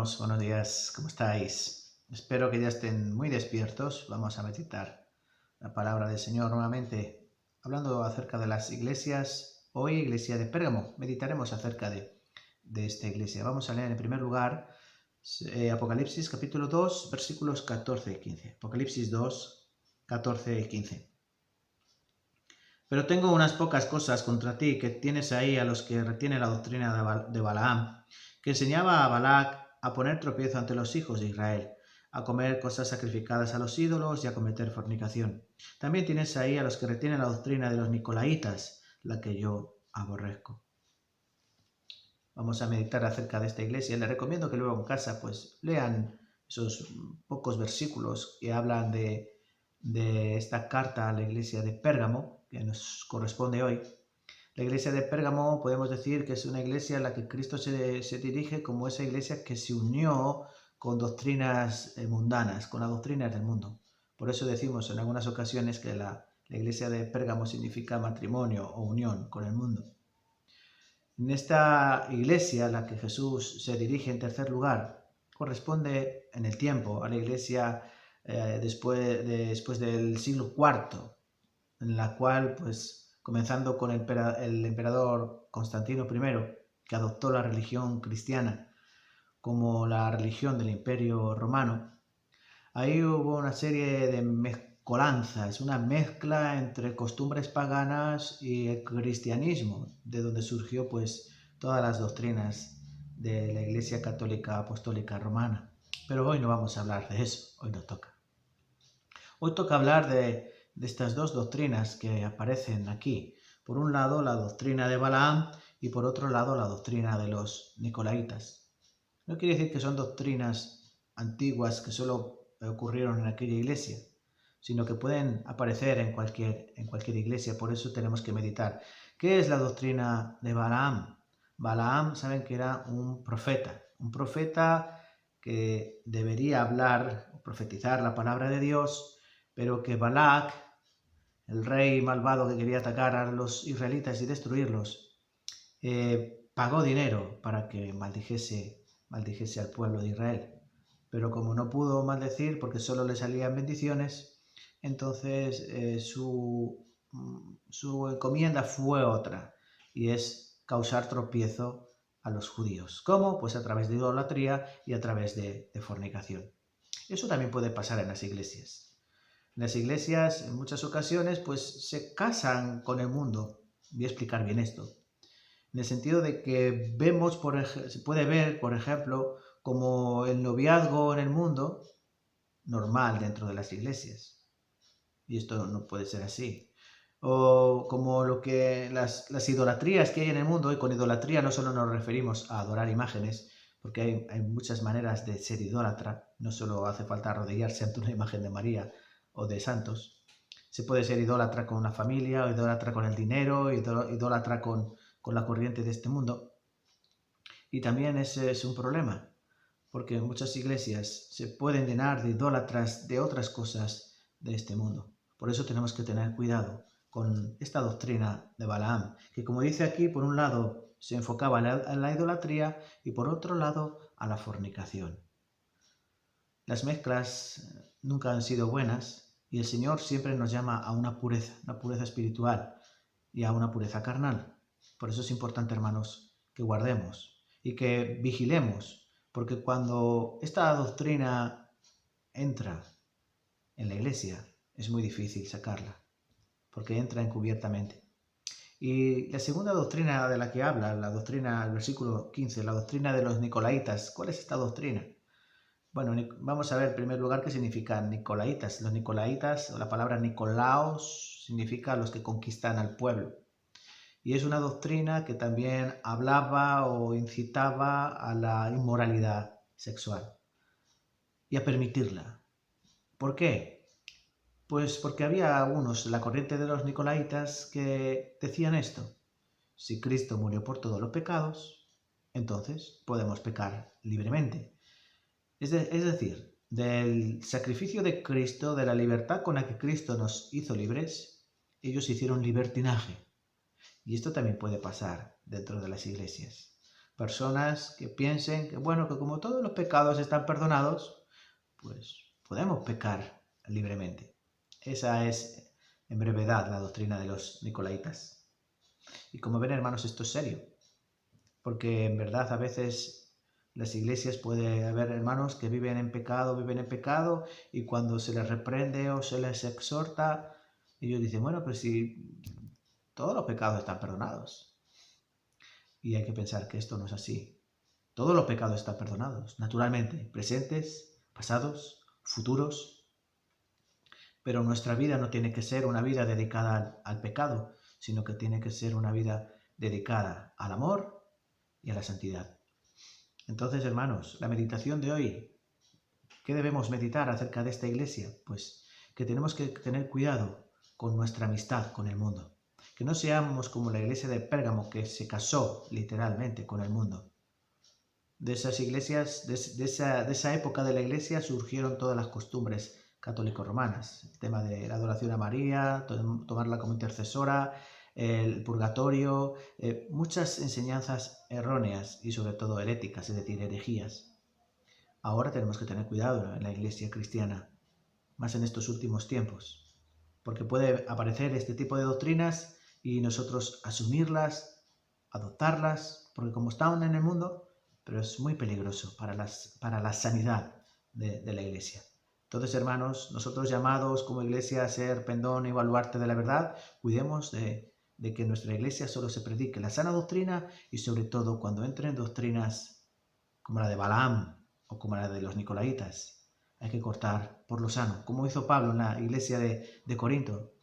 hermanos, buenos días, ¿cómo estáis? Espero que ya estén muy despiertos. Vamos a meditar la palabra del Señor nuevamente, hablando acerca de las iglesias. Hoy, iglesia de Pérgamo, meditaremos acerca de esta iglesia. Vamos a leer en primer lugar Apocalipsis capítulo 2, versículos 14 y 15. Apocalipsis 2, 14 y 15. Pero tengo unas pocas cosas contra ti, que tienes ahí a los que retienen la doctrina de Balaam, que enseñaba a Balac a poner tropiezo ante los hijos de Israel, a comer cosas sacrificadas a los ídolos y a cometer fornicación. También tienes ahí a los que retienen la doctrina de los nicolaitas, la que yo aborrezco. Vamos a meditar acerca de esta iglesia. Les recomiendo que luego en casa pues lean esos pocos versículos que hablan de esta carta a la iglesia de Pérgamo, que nos corresponde hoy. La iglesia de Pérgamo podemos decir que es una iglesia a la que Cristo se dirige como esa iglesia que se unió con doctrinas mundanas, con las doctrinas del mundo. Por eso decimos en algunas ocasiones que la iglesia de Pérgamo significa matrimonio o unión con el mundo. En esta iglesia a la que Jesús se dirige en tercer lugar, corresponde en el tiempo a la iglesia después del siglo IV, en la cual, pues, comenzando con el emperador Constantino I, que adoptó la religión cristiana como la religión del Imperio Romano, ahí hubo una serie de mezcolanzas, una mezcla entre costumbres paganas y el cristianismo, de donde surgió pues todas las doctrinas de la Iglesia Católica Apostólica Romana. Pero hoy no vamos a hablar de eso, hoy no toca. Hoy toca hablar de estas dos doctrinas que aparecen aquí. Por un lado, la doctrina de Balaam y por otro lado, la doctrina de los nicolaitas. No quiere decir que son doctrinas antiguas que solo ocurrieron en aquella iglesia, sino que pueden aparecer en cualquier iglesia. Por eso tenemos que meditar. ¿Qué es la doctrina de Balaam? Balaam, saben que era un profeta que debería hablar o profetizar la palabra de Dios, pero que Balac, el rey malvado que quería atacar a los israelitas y destruirlos, pagó dinero para que maldijese al pueblo de Israel. Pero como no pudo maldecir porque solo le salían bendiciones, entonces su encomienda fue otra, y es causar tropiezo a los judíos. ¿Cómo? Pues a través de idolatría y a través de fornicación. Eso también puede pasar en las iglesias. Las iglesias en muchas ocasiones pues se casan con el mundo. Voy a explicar bien esto. En el sentido de que se puede ver, por ejemplo, como el noviazgo en el mundo normal dentro de las iglesias. Y esto no puede ser así. O como las idolatrías que hay en el mundo, y con idolatría no solo nos referimos a adorar imágenes, porque hay muchas maneras de ser idólatra, no solo hace falta arrodillarse ante una imagen de María o de santos. Se puede ser idólatra con la familia, o idólatra con el dinero, idólatra con la corriente de este mundo. Y también ese es un problema, porque muchas iglesias se pueden llenar de idólatras de otras cosas de este mundo. Por eso tenemos que tener cuidado con esta doctrina de Balaam, que, como dice aquí, por un lado se enfocaba en la idolatría y por otro lado a la fornicación. Las mezclas nunca han sido buenas y el Señor siempre nos llama a una pureza espiritual y a una pureza carnal. Por eso es importante, hermanos, que guardemos y que vigilemos, porque cuando esta doctrina entra en la iglesia es muy difícil sacarla, porque entra encubiertamente. Y la segunda doctrina de la que habla, la doctrina, el versículo 15, la doctrina de los nicolaitas. ¿Cuál es esta doctrina? Bueno, vamos a ver en primer lugar qué significan nicolaitas. Los nicolaitas, o la palabra Nicolaos, significa los que conquistan al pueblo. Y es una doctrina que también hablaba o incitaba a la inmoralidad sexual y a permitirla. ¿Por qué? Pues porque había algunos de la corriente de los nicolaitas que decían esto: si Cristo murió por todos los pecados, entonces podemos pecar libremente. Es decir, del sacrificio de Cristo, de la libertad con la que Cristo nos hizo libres, ellos hicieron libertinaje. Y esto también puede pasar dentro de las iglesias. personas que piensen que, bueno, que como todos los pecados están perdonados, pues podemos pecar libremente. Esa es, en brevedad, la doctrina de los nicolaitas. Y como ven, hermanos, esto es serio, porque en verdad a veces las iglesias puede haber hermanos que viven en pecado, y cuando se les reprende o se les exhorta, ellos dicen, bueno, pues si todos los pecados están perdonados. Y hay que pensar que esto no es así. Todos los pecados están perdonados, naturalmente, presentes, pasados, futuros. Pero nuestra vida no tiene que ser una vida dedicada al pecado, sino que tiene que ser una vida dedicada al amor y a la santidad. Entonces, hermanos, la meditación de hoy, ¿qué debemos meditar acerca de esta iglesia? Pues que tenemos que tener cuidado con nuestra amistad con el mundo. Que no seamos como la iglesia de Pérgamo, que se casó literalmente con el mundo. De esas iglesias, de esa época de la iglesia surgieron todas las costumbres católico-romanas. El tema de la adoración a María, tomarla como intercesora, el purgatorio, muchas enseñanzas erróneas y sobre todo heréticas, es decir, herejías. Ahora tenemos que tener cuidado en la iglesia cristiana, más en estos últimos tiempos, porque puede aparecer este tipo de doctrinas y nosotros asumirlas, adoptarlas, porque como están en el mundo, pero es muy peligroso para la sanidad de la iglesia. Entonces, hermanos, nosotros llamados como iglesia a ser pendón y baluarte de la verdad, cuidemos de que en nuestra iglesia solo se predique la sana doctrina y sobre todo cuando entren doctrinas como la de Balaam o como la de los nicolaitas, hay que cortar por lo sano, como hizo Pablo en la iglesia de Corinto.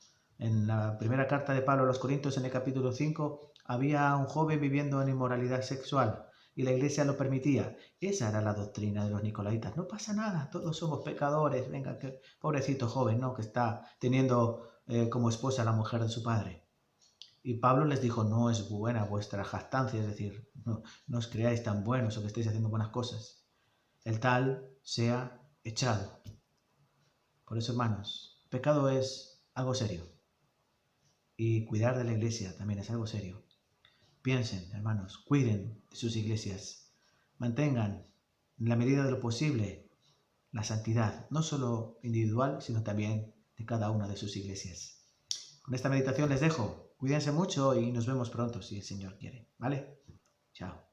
En la primera carta de Pablo a los Corintios, en el capítulo 5, había un joven viviendo en inmoralidad sexual y la iglesia lo permitía. Esa era la doctrina de los nicolaitas. No pasa nada, todos somos pecadores. Venga, que pobrecito joven, ¿no? Que está teniendo como esposa a la mujer de su padre. Y Pablo les dijo, no es buena vuestra jactancia, es decir, no os creáis tan buenos o que estéis haciendo buenas cosas. El tal sea echado. Por eso, hermanos, el pecado es algo serio. Y cuidar de la iglesia también es algo serio. Piensen, hermanos, cuiden de sus iglesias. Mantengan, en la medida de lo posible, la santidad, no solo individual, sino también de cada una de sus iglesias. Con esta meditación les dejo. Cuídense mucho y nos vemos pronto, si el Señor quiere. ¿Vale? Chao.